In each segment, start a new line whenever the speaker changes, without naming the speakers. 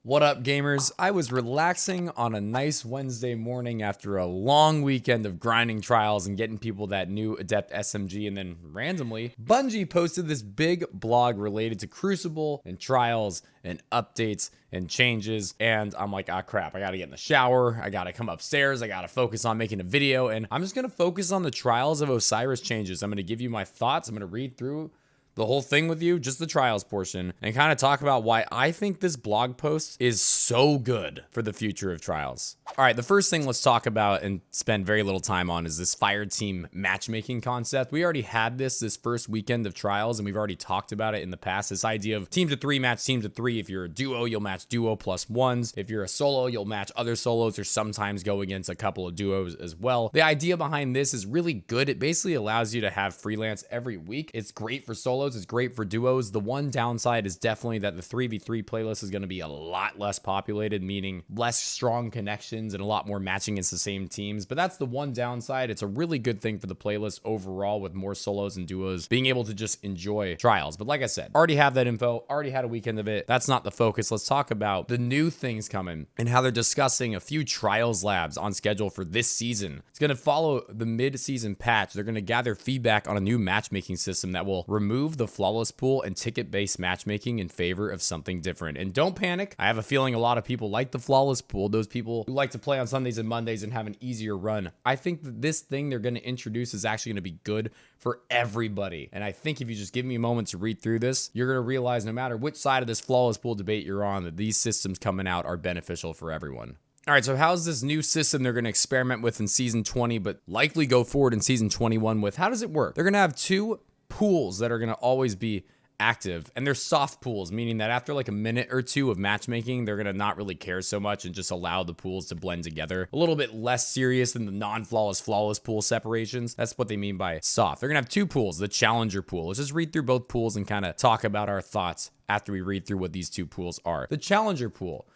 What up, gamers? I was relaxing on a nice Wednesday morning after a long weekend of grinding trials and getting people that new Adept SMG, and then randomly, Bungie posted this big blog related to Crucible and trials and updates and changes, and I'm like, ah crap, I gotta get in the shower, I gotta come upstairs, I gotta focus on making a video, and I'm just gonna focus on the Trials of Osiris changes. I'm gonna give you my thoughts, I'm gonna read through the whole thing with you, just the trials portion, and kind of talk about why I think this blog post is so good for the future of trials. All right, the first thing let's talk about and spend very little time on is this fire team matchmaking concept. We already had this first weekend of trials, and we've already talked about it in the past. This idea of teams of three match teams of three. If you're a duo, you'll match duo plus ones. If you're a solo, you'll match other solos, or sometimes go against a couple of duos as well. The idea behind this is really good. It basically allows you to have freelance every week. It's great for solos. It's great for duos. The one downside is definitely that the 3v3 playlist is going to be a lot less populated, meaning less strong connections and a lot more matching against the same teams. But that's the one downside. It's a really good thing for the playlist overall, with more solos and duos being able to just enjoy trials. But like I said, already have that info, already had a weekend of it. That's not the focus. Let's talk about the new things coming and how they're discussing a few trials labs on schedule for this season. It's going to follow the mid-season patch. They're going to gather feedback on a new matchmaking system that will remove the flawless pool and ticket-based matchmaking in favor of something different. And don't panic. I have a feeling a lot of people like the flawless pool, those people who like to play on Sundays and Mondays and have an easier run. I think that this thing they're going to introduce is actually going to be good for everybody. And I think if you just give me a moment to read through this, you're going to realize no matter which side of this flawless pool debate you're on, that these systems coming out are beneficial for everyone. All right, so how's this new system they're going to experiment with in Season 20, but likely go forward in Season 21 with? How does it work? They're going to have two pools that are going to always be active, and they're soft pools, meaning that after like a minute or two of matchmaking, they're going to not really care so much and just allow the pools to blend together. A little bit less serious than the non-flawless flawless pool separations. That's what they mean by soft. They're going to have two pools, the challenger pool. Let's just read through both pools and kind of talk about our thoughts after we read through what these two pools are. The challenger pool.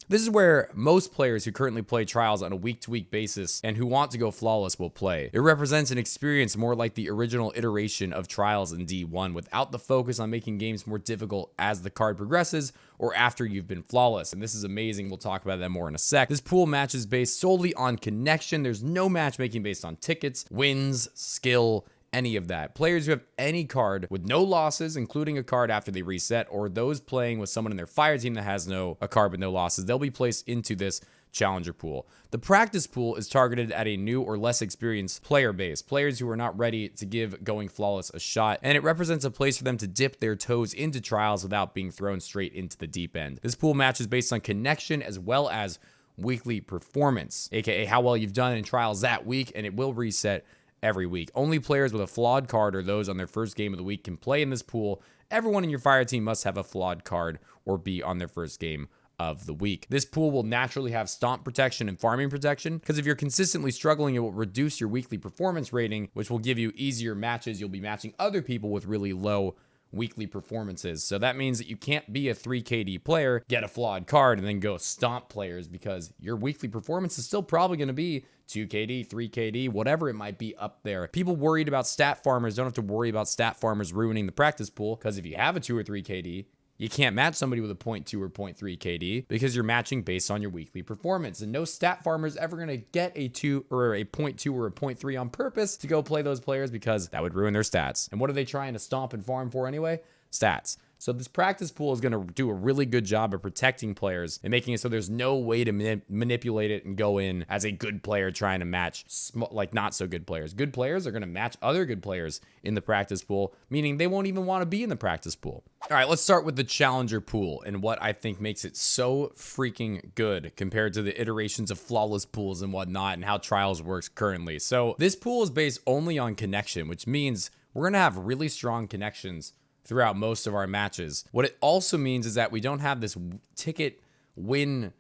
This is where most players who currently play trials on a week-to-week basis and who want to go flawless will play. It represents an experience more like the original iteration of trials in D1, without the focus on making games more difficult as the card progresses or after you've been flawless. And this is amazing. We'll talk about that more in a sec. This pool match is based solely on connection. There's no matchmaking based on tickets, wins, skill, any of that. Players who have any card with no losses, including a card after they reset, or those playing with someone in their fire team that has a card with no losses, they'll be placed into this challenger pool. The practice pool is targeted at a new or less experienced player base, players who are not ready to give going flawless a shot, and it represents a place for them to dip their toes into trials without being thrown straight into the deep end. This pool match is based on connection as well as weekly performance, aka how well you've done in trials that week, and it will reset every week. Only players with a flawed card or those on their first game of the week can play in this pool. Everyone in your fire team must have a flawed card or be on their first game of the week. This pool will naturally have stomp protection and farming protection, because if you're consistently struggling, it will reduce your weekly performance rating, which will give you easier matches. You'll be matching other people with really low weekly performances. So that means that you can't be a 3KD player, get a flawed card, and then go stomp players, because your weekly performance is still probably going to be 2KD, 3KD, whatever it might be up there. People worried about stat farmers don't have to worry about stat farmers ruining the practice pool, because if you have a 2 or 3KD, you can't match somebody with a 0.2 or 0.3 KD, because you're matching based on your weekly performance. And no stat farmer is ever going to get a 2 or a 0.2 or a 0.3 on purpose to go play those players, because that would ruin their stats. And what are they trying to stomp and farm for anyway? Stats. So this practice pool is going to do a really good job of protecting players and making it so there's no way to manipulate it and go in as a good player trying to match like not so good players. Good players are going to match other good players in the practice pool, meaning they won't even want to be in the practice pool. All right, let's start with the challenger pool and what I think makes it so freaking good compared to the iterations of flawless pools and whatnot and how trials works currently. So this pool is based only on connection, which means we're going to have really strong connections throughout most of our matches. What it also means is that we don't have this ticket win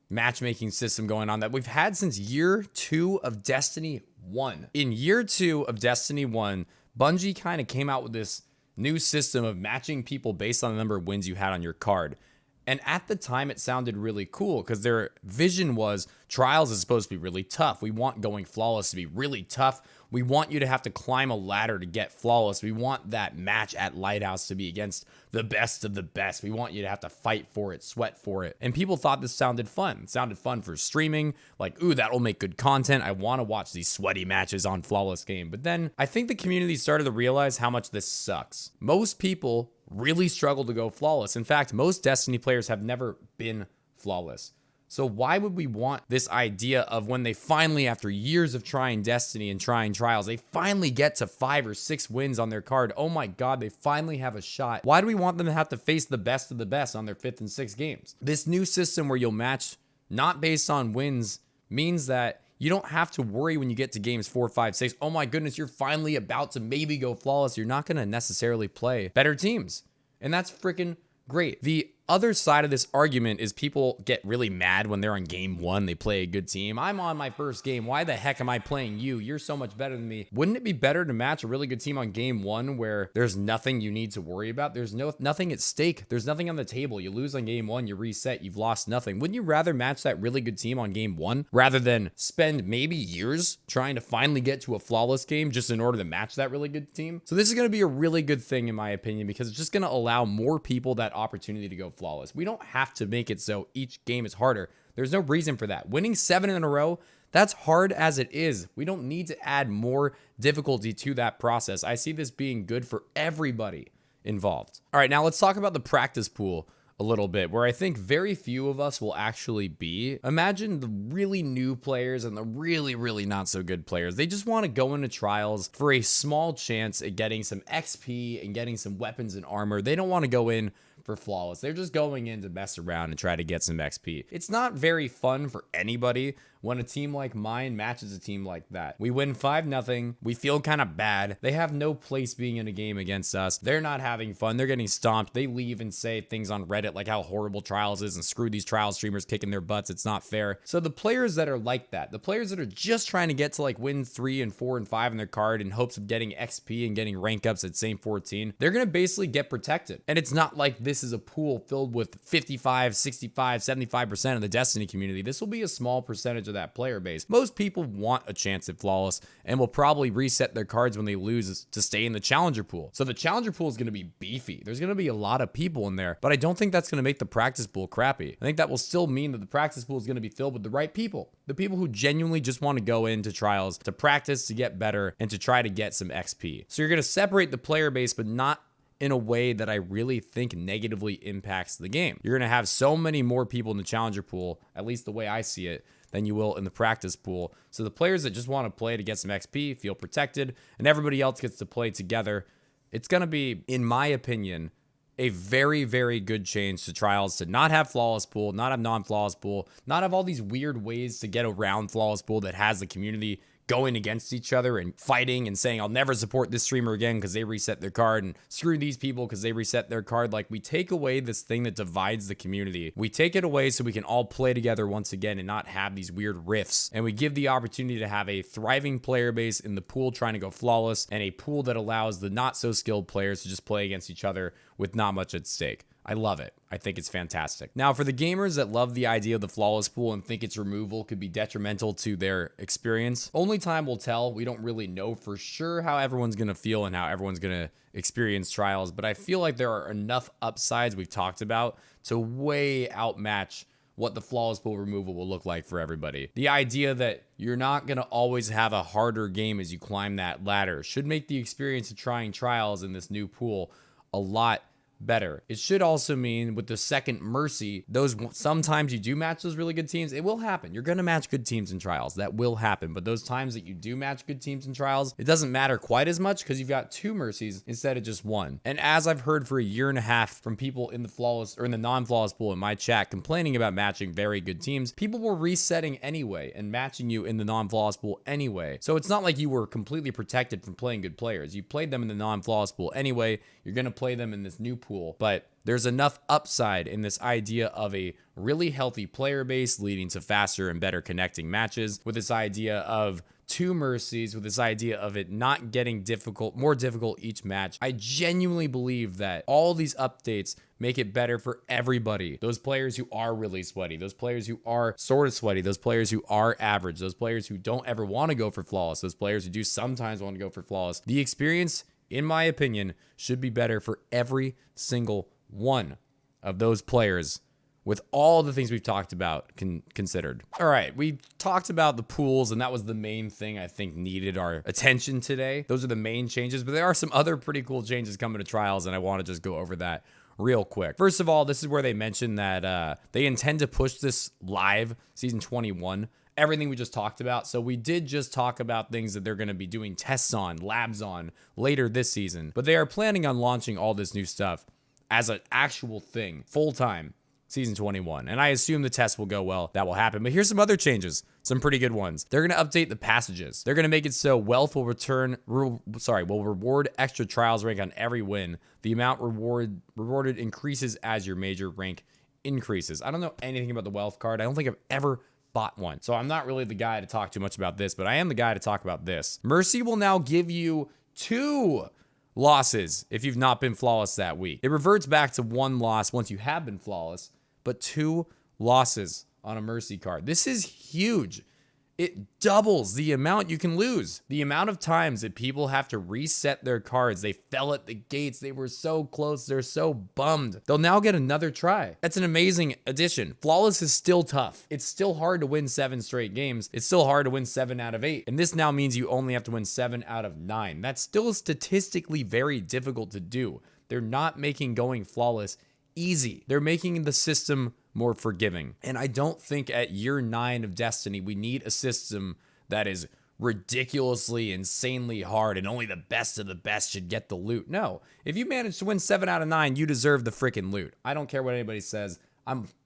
matchmaking system going on that we've had since year 2 of Destiny 1. In year 2 of Destiny 1, Bungie kind of came out with this new system of matching people based on the number of wins you had on your card. And at the time, it sounded really cool because their vision was trials is supposed to be really tough. We want going flawless to be really tough. We want you to have to climb a ladder to get flawless. We want that match at Lighthouse to be against the best of the best. We want you to have to fight for it, sweat for it. And people thought this sounded fun. It sounded fun for streaming. Like, ooh, that'll make good content. I want to watch these sweaty matches on Flawless Game. But then I think the community started to realize how much this sucks. Most people really struggle to go flawless. In fact, most Destiny players have never been flawless. So why would we want this idea of when they finally, after years of trying Destiny and trying Trials, they finally get to 5 or 6 wins on their card? Oh my God, they finally have a shot. Why do we want them to have to face the best of the best on their 5th and 6th games? This new system where you'll match not based on wins means that you don't have to worry when you get to games 4, 5, 6. Oh my goodness, you're finally about to maybe go flawless. You're not going to necessarily play better teams. And that's freaking great. The other side of this argument is people get really mad when they're on game 1. They play a good team. I'm on my first game. Why the heck am I playing you? You're so much better than me. Wouldn't it be better to match a really good team on game 1 where there's nothing you need to worry about? There's nothing at stake. There's nothing on the table. You lose on game 1, you reset, you've lost nothing. Wouldn't you rather match that really good team on game 1 rather than spend maybe years trying to finally get to a flawless game just in order to match that really good team? So this is going to be a really good thing in my opinion, because it's just going to allow more people that opportunity to go flawless. We don't have to make it so each game is harder. There's no reason for that. Winning 7 in a row, that's hard as it is. We don't need to add more difficulty to that process. I see this being good for everybody involved. All right, now let's talk about the practice pool a little bit, where I think very few of us will actually be. Imagine the really new players and the really, really not so good players. They just want to go into Trials for a small chance at getting some XP and getting some weapons and armor. They don't want to go in for flawless. They're just going in to mess around and try to get some XP. It's not very fun for anybody when a team like mine matches a team like that. We win 5-0. We feel kind of bad. They have no place being in a game against us. They're not having fun. They're getting stomped. They leave and say things on Reddit like how horrible Trials is and screw these Trials streamers kicking their butts. It's not fair. So the players that are like that, the players that are just trying to get to like win 3 and 4 and 5 in their card in hopes of getting XP and getting rank ups at same 14, they're going to basically get protected. And it's not like this is a pool filled with 55, 65, 75% of the Destiny community. This will be a small percentage of that player base. Most people want a chance at flawless and will probably reset their cards when they lose to stay in the challenger pool. So the challenger pool is going to be beefy. There's going to be a lot of people in there, but I don't think that's going to make the practice pool crappy. I think that will still mean that the practice pool is going to be filled with the right people. The people who genuinely just want to go into Trials to practice, to get better, and to try to get some XP. So you're going to separate the player base, but not in a way that I really think negatively impacts the game. You're going to have so many more people in the challenger pool, at least the way I see it, than you will in the practice pool. So the players that just want to play to get some XP feel protected, and everybody else gets to play together. It's going to be, in my opinion, a very, very good change to Trials to not have flawless pool, not have non-flawless pool, not have all these weird ways to get around flawless pool that has the community going against each other and fighting and saying, I'll never support this streamer again because they reset their card, and screw these people because they reset their card. Like, we take away this thing that divides the community. We take it away so we can all play together once again and not have these weird rifts. And we give the opportunity to have a thriving player base in the pool trying to go flawless, and a pool that allows the not so skilled players to just play against each other with not much at stake. I love it. I think it's fantastic. Now, for the gamers that love the idea of the flawless pool and think its removal could be detrimental to their experience, only time will tell. We don't really know for sure how everyone's going to feel and how everyone's going to experience Trials, but I feel like there are enough upsides we've talked about to way outmatch what the flawless pool removal will look like for everybody. The idea that you're not going to always have a harder game as you climb that ladder should make the experience of trying Trials in this new pool a lot better. It should also mean with the second Mercy, those sometimes you do match those really good teams. It will happen. You're going to match good teams in Trials. That will happen. But those times that you do match good teams in Trials, it doesn't matter quite as much because you've got 2 Mercies instead of just 1. And as I've heard for a year and a half from people in the flawless or in the non-flawless pool in my chat complaining about matching very good teams, people were resetting anyway and matching you in the non-flawless pool anyway. So it's not like you were completely protected from playing good players. You played them in the non-flawless pool anyway. You're going to play them in this new pool pool, but there's enough upside in this idea of a really healthy player base leading to faster and better connecting matches, with this idea of 2 mercies, with this idea of it not getting more difficult each match. I genuinely believe that all these updates make it better for everybody. Those players who are really sweaty, those players who are sort of sweaty, those players who are average, those players who don't ever want to go for flawless, those players who do sometimes want to go for flawless. The experience, in my opinion, should be better for every single one of those players, with all the things we've talked about considered. All right, we talked about the pools, and that was the main thing I think needed our attention today. Those are the main changes, but there are some other pretty cool changes coming to Trials, and I want to just go over that real quick. First of all, this is where they mentioned that they intend to push this live season 21. Everything we just talked about. So we did just talk about things that they're going to be doing tests on, labs on later this season, but they are planning on launching all this new stuff as an actual thing, full-time, season 21. And I assume the test will go well. That will happen. But here's some other changes, some pretty good ones. They're going to update the passages. They're going to make it so wealth will will reward extra trials rank on every win. The amount rewarded increases as your major rank increases. I don't know anything about the wealth card. I don't think I've ever bought one. So I'm not really the guy to talk too much about this, but I am the guy to talk about this. Mercy will now give you 2 losses if you've not been flawless that week. It reverts back to 1 loss once you have been flawless, but 2 losses on a mercy card. This is huge. It doubles the amount you can lose. The amount of times that people have to reset their cards. They fell at the gates. They were so close. They're so bummed. They'll now get another try. That's an amazing addition. Flawless is still tough. It's still hard to win 7 straight games. It's still hard to win 7 out of 8. And this now means you only have to win 7 out of 9. That's still statistically very difficult to do. They're not making going flawless easy. They're making the system more forgiving. And I don't think at year 9 of Destiny, we need a system that is ridiculously, insanely hard and only the best of the best should get the loot. No, if you manage to win 7 out of 9, you deserve the freaking loot. I don't care what anybody says.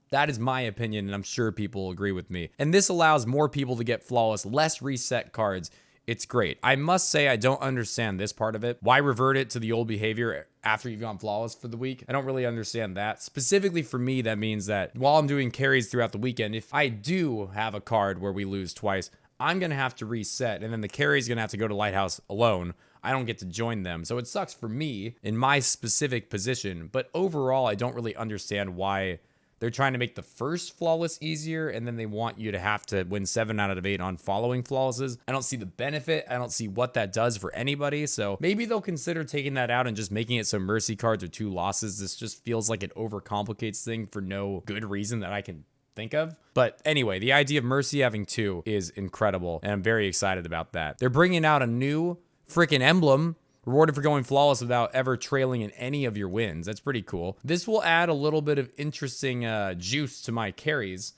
That is my opinion, and I'm sure people will agree with me. And this allows more people to get flawless, less reset cards. It's great. I must say I don't understand this part of it. Why revert it to the old behavior after you've gone flawless for the week? I don't really understand that. Specifically for me, that means that while I'm doing carries throughout the weekend, if I do have a card where we lose twice, I'm going to have to reset, and then the carry's going to have to go to Lighthouse alone. I don't get to join them. So it sucks for me in my specific position, but overall, I don't really understand why they're trying to make the first flawless easier, and then they want you to have to win 7 out of 8 on following flawlesses. I don't see the benefit. I don't see what that does for anybody. So maybe they'll consider taking that out and just making it so mercy cards are 2 losses. This just feels like it overcomplicates things for no good reason that I can think of. But anyway, the idea of mercy having 2 is incredible, and I'm very excited about that. They're bringing out a new freaking emblem, rewarded for going flawless without ever trailing in any of your wins. That's pretty cool. This will add a little bit of interesting juice to my carries.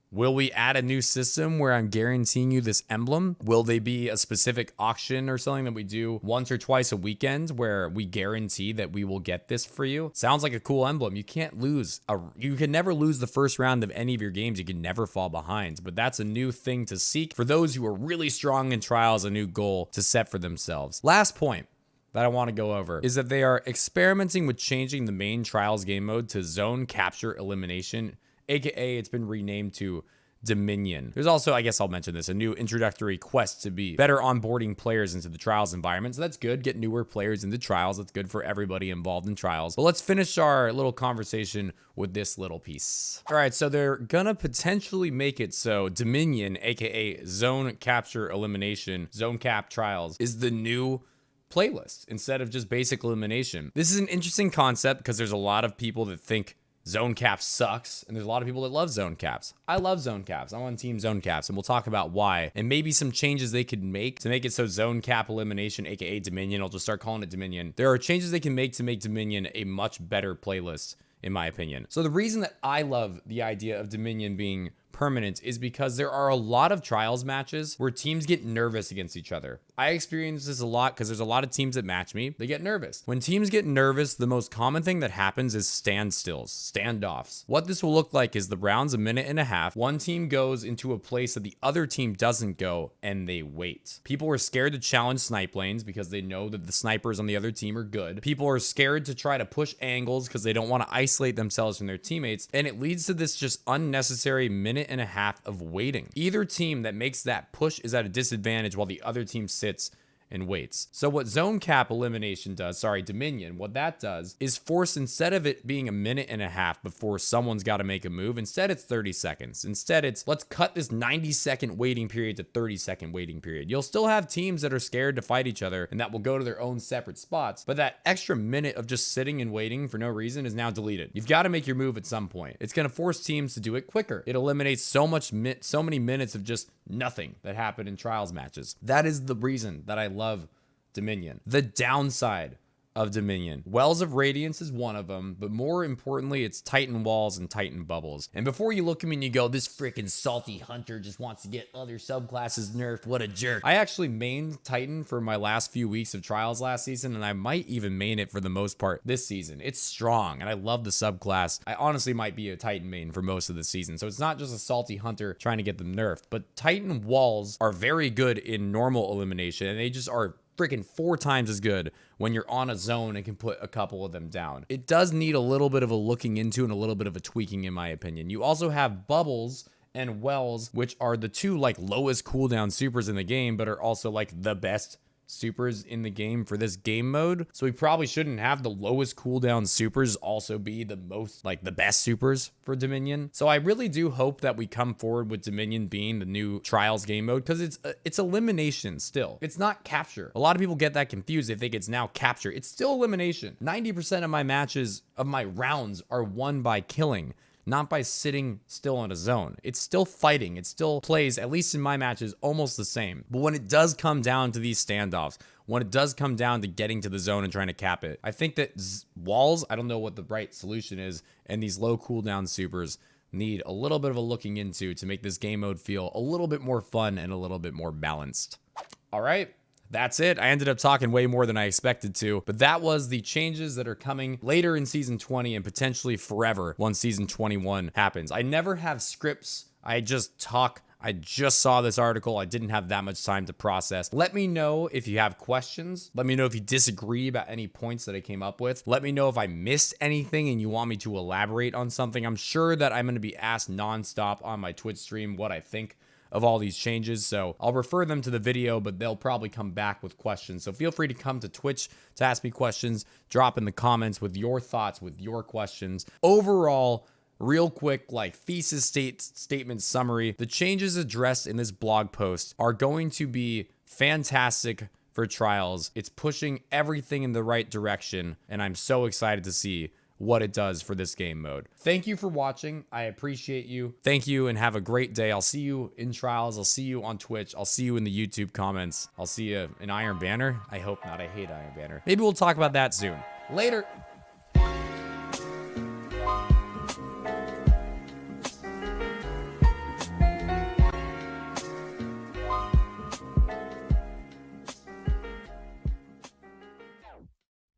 Will we add a new system where I'm guaranteeing you this emblem? Will they be a specific auction or something that we do once or twice a weekend where we guarantee that we will get this for you? Sounds like a cool emblem. You can't lose. You can never lose the first round of any of your games. You can never fall behind. But that's a new thing to seek for those who are really strong in Trials, a new goal to set for themselves. Last point that I want to go over is that they are experimenting with changing the main Trials game mode to Zone Capture Elimination, aka it's been renamed to Dominion. There's also, I guess I'll mention this, a new introductory quest to be better onboarding players into the Trials environment. So that's good. Get newer players into Trials. That's good for everybody involved in Trials. But let's finish our little conversation with this little piece. All right, so they're gonna potentially make it so Dominion, aka Zone Capture Elimination, Zone Cap Trials, is the new playlist instead of just basic elimination. This is an interesting concept because there's a lot of people that think zone cap sucks, and there's a lot of people that love zone caps. I love zone caps. I'm on team zone caps, and we'll talk about why, and maybe some changes they could make to make it so zone cap elimination, aka Dominion, I'll just start calling it Dominion. There are changes they can make to make Dominion a much better playlist, in my opinion. So the reason that I love the idea of Dominion being permanent is because there are a lot of Trials matches where teams get nervous against each other. I experience this a lot because there's a lot of teams that match me. They get nervous. When teams get nervous, the most common thing that happens is standstills, standoffs. What this will look like is the round's a minute and a half. One team goes into a place that the other team doesn't go, and they wait. People are scared to challenge snipe lanes because they know that the snipers on the other team are good. People are scared to try to push angles because they don't want to isolate themselves from their teammates, and it leads to this just unnecessary minute and a half of waiting. Either team that makes that push is at a disadvantage while the other team sits and waits. So what zone cap elimination does, Dominion, what that does is force, instead of it being a minute and a half before someone's got to make a move, instead it's 30 seconds. Instead it's, let's cut this 90-second waiting period to 30-second waiting period. You'll still have teams that are scared to fight each other and that will go to their own separate spots, but that extra minute of just sitting and waiting for no reason is now deleted. You've got to make your move at some point. It's going to force teams to do it quicker. It eliminates so many minutes of just nothing that happened in Trials matches. That is the reason that I love Dominion. The downside of Dominion, Wells of Radiance is one of them, but more importantly, it's Titan Walls and Titan Bubbles. And before you look at me and you go, this freaking salty hunter just wants to get other subclasses nerfed, what a jerk. I actually mained Titan for my last few weeks of Trials last season, and I might even main it for the most part this season. It's strong, and I love the subclass. I honestly might be a Titan main for most of the season, so it's not just a salty hunter trying to get them nerfed, but Titan Walls are very good in normal elimination, and they just are freaking 4 times as good when you're on a zone and can put a couple of them down. It does need a little bit of a looking into and a little bit of a tweaking, in my opinion. You also have Bubbles and Wells, which are the two like lowest cooldown supers in the game, but are also like the best supers in the game for this game mode. So we probably shouldn't have the lowest cooldown supers also be the most, like, the best supers for Dominion. So I really do hope that we come forward with Dominion being the new Trials game mode, because it's elimination still. It's not capture. A lot of people get that confused. They think it's now capture. It's still elimination. 90% of my matches, of my rounds, are won by killing, not by sitting still on a zone. It's still fighting. It still plays, at least in my matches, almost the same. But when it does come down to these standoffs, when it does come down to getting to the zone and trying to cap it, I think that walls, I don't know what the right solution is, and these low cooldown supers need a little bit of a looking into to make this game mode feel a little bit more fun and a little bit more balanced. All right. That's it. I ended up talking way more than I expected to, but that was the changes that are coming later in Season 20 and potentially forever once Season 21 happens. I never have scripts. I just talk. I just saw this article. I didn't have that much time to process. Let me know if you have questions. Let me know if you disagree about any points that I came up with. Let me know if I missed anything and you want me to elaborate on something. I'm sure that I'm going to be asked nonstop on my Twitch stream what I think of all these changes, so I'll refer them to the video, but they'll probably come back with questions. So feel free to come to Twitch to ask me questions, drop in the comments with your thoughts, with your questions. Overall, real quick, like thesis statement summary, the changes addressed in this blog post are going to be fantastic for Trials. It's pushing everything in the right direction, and I'm so excited to see what it does for this game mode. Thank you for watching. I appreciate you. Thank you and have a great day. I'll see you in Trials. I'll see you on Twitch. I'll see you in the YouTube comments. I'll see you in Iron Banner. I hope not. I hate Iron Banner. Maybe we'll talk about that soon. Later.